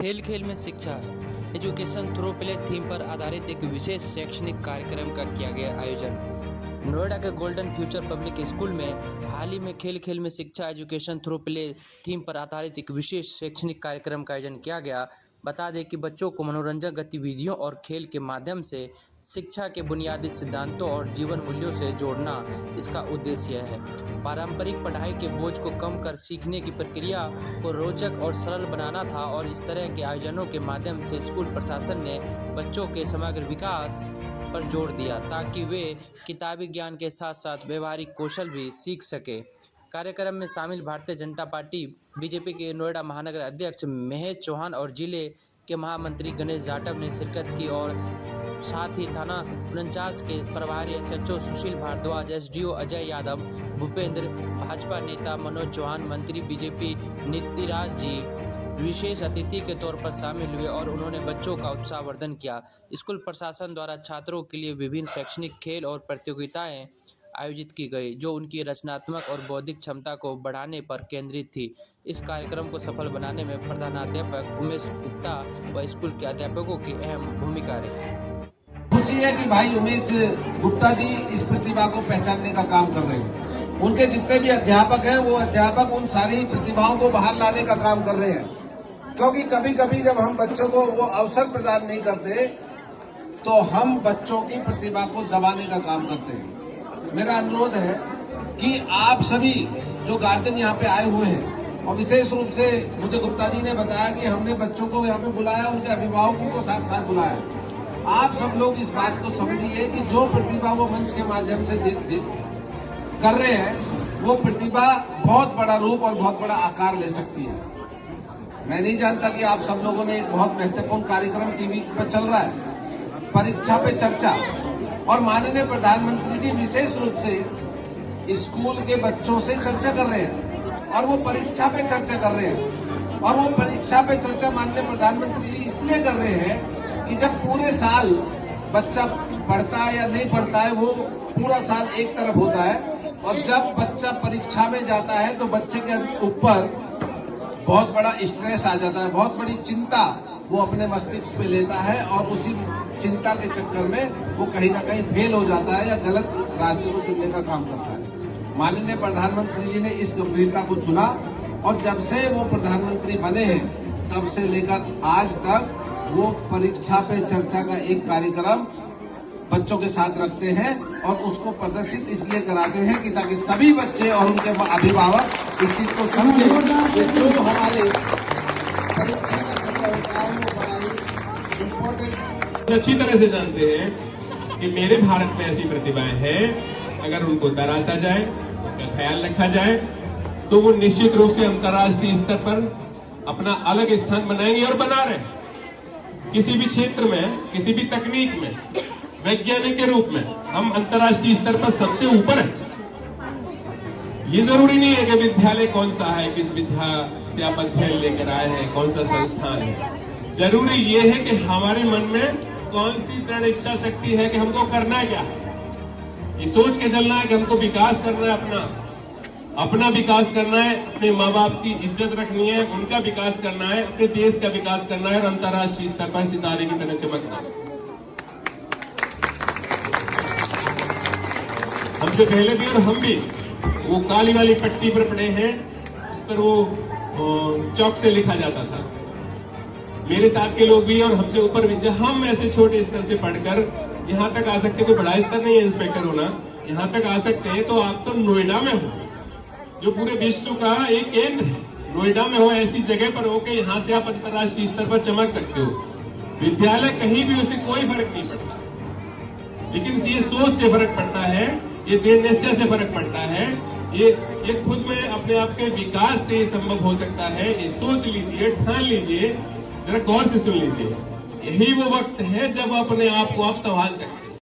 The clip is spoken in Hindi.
खेल खेल में शिक्षा एजुकेशन थ्रू प्ले थीम पर आधारित एक विशेष शैक्षणिक कार्यक्रम का किया गया आयोजन। नोएडा के गोल्डन फ्यूचर पब्लिक स्कूल में हाल ही में खेल खेल में शिक्षा एजुकेशन थ्रू प्ले थीम पर आधारित एक विशेष शैक्षणिक कार्यक्रम का आयोजन किया गया। बता दें कि बच्चों को मनोरंजक गतिविधियों और खेल के माध्यम से शिक्षा के बुनियादी सिद्धांतों और जीवन मूल्यों से जोड़ना इसका उद्देश्य है। पारंपरिक पढ़ाई के बोझ को कम कर सीखने की प्रक्रिया को रोचक और सरल बनाना था और इस तरह के आयोजनों के माध्यम से स्कूल प्रशासन ने बच्चों के समग्र विकास पर जोर दिया ताकि वे किताबी ज्ञान के साथ साथ व्यवहारिक कौशल भी सीख सके। कार्यक्रम में शामिल भारतीय जनता पार्टी बीजेपी के नोएडा महानगर अध्यक्ष महेश चौहान और जिले के महामंत्री गणेश जाटव ने शिरकत की और साथ ही थाना 49 के प्रभारी एसएचओ सुशील भारद्वाज, एसडीओ अजय यादव, भूपेंद्र, भाजपा नेता मनोज चौहान, मंत्री बीजेपी नितिराज जी विशेष अतिथि के तौर पर शामिल हुए और उन्होंने बच्चों का उत्साहवर्धन किया। स्कूल प्रशासन द्वारा छात्रों के लिए विभिन्न शैक्षणिक खेल और प्रतियोगिताएं आयोजित की गई जो उनकी रचनात्मक और बौद्धिक क्षमता को बढ़ाने पर केंद्रित थी। इस कार्यक्रम को सफल बनाने में प्रधानाध्यापक उमेश गुप्ता व स्कूल के अध्यापकों की अहम भूमिका रही। खुशी है कि भाई उमेश गुप्ता जी इस प्रतिभा को पहचानने का काम कर रहे हैं। उनके जितने भी अध्यापक हैं वो अध्यापक उन सारी प्रतिभाओं को बाहर लाने का काम कर रहे हैं, क्योंकि कभी कभी जब हम बच्चों को वो अवसर प्रदान नहीं करते तो हम बच्चों की प्रतिभा को दबाने का काम करते हैं। मेरा अनुरोध है कि आप सभी जो गार्जियन यहाँ पे आए हुए हैं और विशेष रूप से मुझे गुप्ता जी ने बताया कि हमने बच्चों को यहाँ पे बुलाया, उनके अभिभावकों को साथ साथ बुलाया। आप सब लोग इस बात को समझिए कि जो प्रतिभा वो मंच के माध्यम से कर रहे हैं वो प्रतिभा बहुत बड़ा रूप और बहुत बड़ा आकार ले सकती है। मैं नहीं जानता कि आप सब लोगों ने एक बहुत महत्वपूर्ण कार्यक्रम टीवी पर चल रहा है, परीक्षा पे चर्चा, और माननीय प्रधानमंत्री जी विशेष रूप से स्कूल के बच्चों से चर्चा कर रहे हैं और वो परीक्षा पे चर्चा कर रहे हैं। और वो परीक्षा पे चर्चा माननीय प्रधानमंत्री जी इसलिए कर रहे हैं कि जब पूरे साल बच्चा पढ़ता है या नहीं पढ़ता है वो पूरा साल एक तरफ होता है, और जब बच्चा परीक्षा में जाता है तो बच्चे के ऊपर बहुत बड़ा स्ट्रेस आ जाता है, बहुत बड़ी चिंता वो अपने मस्तिष्क पे लेता है और उसी चिंता के चक्कर में वो कहीं ना कहीं फेल हो जाता है या गलत रास्ते को चुनने का काम करता है। माननीय प्रधानमंत्री जी ने इस गंभीरता को चुना और जब से वो प्रधानमंत्री बने हैं तब से लेकर आज तक वो परीक्षा पे चर्चा का एक कार्यक्रम बच्चों के साथ रखते हैं और उसको प्रदर्शित इसलिए कराते हैं कि ताकि सभी बच्चे और उनके अभिभावक इस चीज को समझें कि जो हमारे परीक्षा का समय होता है वो बड़ा ही इम्पोर्टेंट। अच्छी तरह से जानते हैं कि मेरे भारत में ऐसी प्रतिभाएं हैं, अगर उनको तराशा जाए, उनका ख्याल रखा जाए तो वो निश्चित रूप से अंतर्राष्ट्रीय स्तर पर अपना अलग स्थान बनाएंगे और बना रहे हैं। किसी भी क्षेत्र में, किसी भी तकनीक में, वैज्ञानिक के रूप में हम अंतर्राष्ट्रीय स्तर पर सबसे ऊपर हैं। ये जरूरी नहीं है कि विद्यालय कौन सा है, किस विद्या से आप अध्ययन लेकर आए हैं, कौन सा संस्थान है। जरूरी ये है कि हमारे मन में कौन सी दृढ़ इच्छा शक्ति है कि हमको करना क्या है। ये सोच के चलना है कि हमको विकास करना है, अपना विकास करना है, अपने माँ बाप की इज्जत रखनी है, उनका विकास करना है, अपने देश का विकास करना है और अंतर्राष्ट्रीय स्तर पर सितारे की तरह चमकना है। हमसे पहले भी और हम भी वो काली वाली पट्टी पर पड़े हैं जिस पर वो चौक से लिखा जाता था। मेरे साथ के लोग भी और हमसे ऊपर भी, जहां हम ऐसे छोटे स्तर से पढ़कर यहां तक आ सकते, तो बड़ा स्तर नहीं है इंस्पेक्टर होना, यहां तक आ सकते हैं तो आप तो नोएडा में हो जो पूरे विश्व का एक केंद्र है। नोएडा में हो, ऐसी जगह पर हो कि यहां से आप अंतर्राष्ट्रीय स्तर पर चमक सकते हो। विद्यालय कहीं भी उससे कोई फर्क नहीं पड़ता, लेकिन ये सोच से फर्क पड़ता है, ये दृढ़ निश्चय से फर्क पड़ता है, ये खुद में अपने आप के विकास से संभव हो सकता है। ये सोच लीजिए, ठान लीजिए, जरा गौर से सुन लीजिए। यही वो वक्त है जब अपने आप को आप संभाल सकते हैं।